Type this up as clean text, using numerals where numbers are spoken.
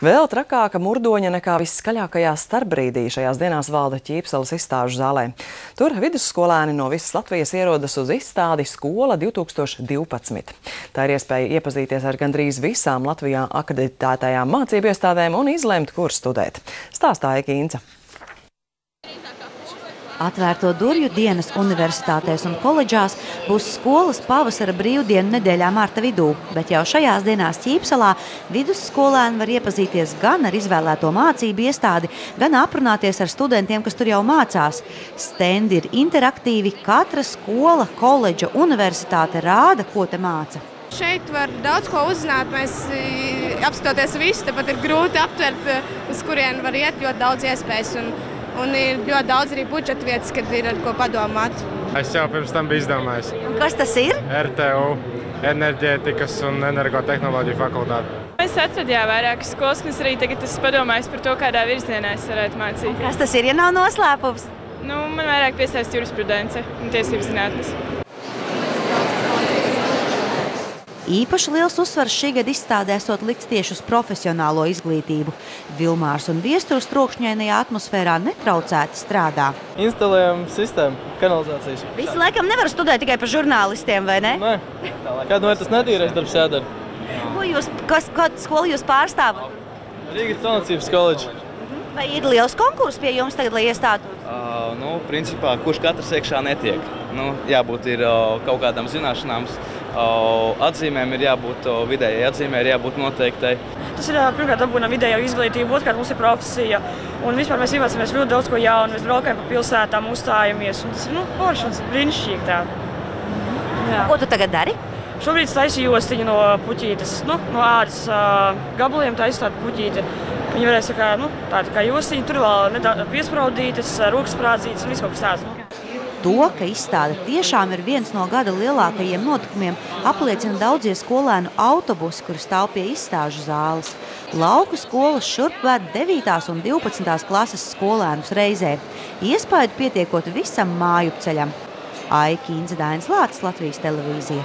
Vēl trakāka murdoņa nekā visskaļākajā starpbrīdī šajās dienās valda Ķīpseles izstāžu zālē. Tur vidusskolēni no visas Latvijas ierodas uz izstādi Skola 2012. Tā ir iespēja iepazīties ar gandrīz visām Latvijā akreditētajām mācību iestādēm un izlemt, kur studēt. Stāstā Aika Inca. Atvērto durvju dienas universitātēs un koledžās būs skolas pavasara brīvdienu nedēļā marta vidū, bet jau šajās dienās Ķīpselā vidusskolēni var iepazīties gan ar izvēlēto mācību iestādi, gan aprunāties ar studentiem, kas tur jau mācās. Stendi ir interaktīvi, katra skola, koledža, universitāte rāda, ko te māca. Šeit var daudz ko uzzināt, mēs apskatoties visu, tāpat ir grūti aptvert, uz kurien var iet, ļoti daudz iespējas. Un ir ļoti daudz arī budžeta vietas, kad ir ar ko padomāt. Es jau pirms tam biju izdomājis. Un kas tas ir? RTU, enerģētikas un energotehnoloģiju fakultāte. Es atradu vairākas skolas, un es arī tagad esmu padomājis par to, kādā virzienā es varētu mācīt. Kas tas ir, ja nav noslēpums? Man vairāk piesaista jurisprudence un tiesības zinātnes. Īpaši liels uzsvars šī gada izstādē esot likts tieši uz profesionālo izglītību. Vilmārs un Viesturs trokšņainajā atmosfērā netraucēti strādā. Instalējam sistēmu, kanalizācijas. Visi laikam nevar studēt tikai par žurnālistiem, vai ne? Nē, kādu vai tas netīrais darbs jādara. Kādu skolu jūs pārstāvat? Rīgas Celtniecības koledža. Vai ir liels konkurss pie jums tagad, lai iestātos? Principā, kurš katrs iekšā netiek. Jābūt ir kaut kādām zināšanām, atzīmēm ir jābūt, vidējai atzīmē ir jābūt noteiktai. Tas ir pirmkārt dabūnam vidējo izglītību, otrkārt mums ir profesija. Un vispār mēs iemācāmies ļoti daudz ko jaunu, mēs braukājam pa pilsētām, uzstājamies. Un tas ir forši un brīnišķīgi tā. Jā. Ko tu tagad dari? Šobrīd taisu jostiņu no puķītes, no ādas gabaliem taisu tādu puķīti. Viņi varēs tāda kā jostiņa, tur vēl nedaudz piespraudītas, rokas sprādzītas un viss kaut kas tāds. To, ka izstāde tiešām ir viens no gada lielākajiem notikumiem, apliecina daudzie skolēnu autobusi, kuri stāv pie izstāžu zāles. Lauku skolas šurp ved 9. un 12. klases skolēnus reizē. Iespaidu pietiekot visam mājupceļam. Aika Inca, Dainis Lācis, Latvijas televīzija.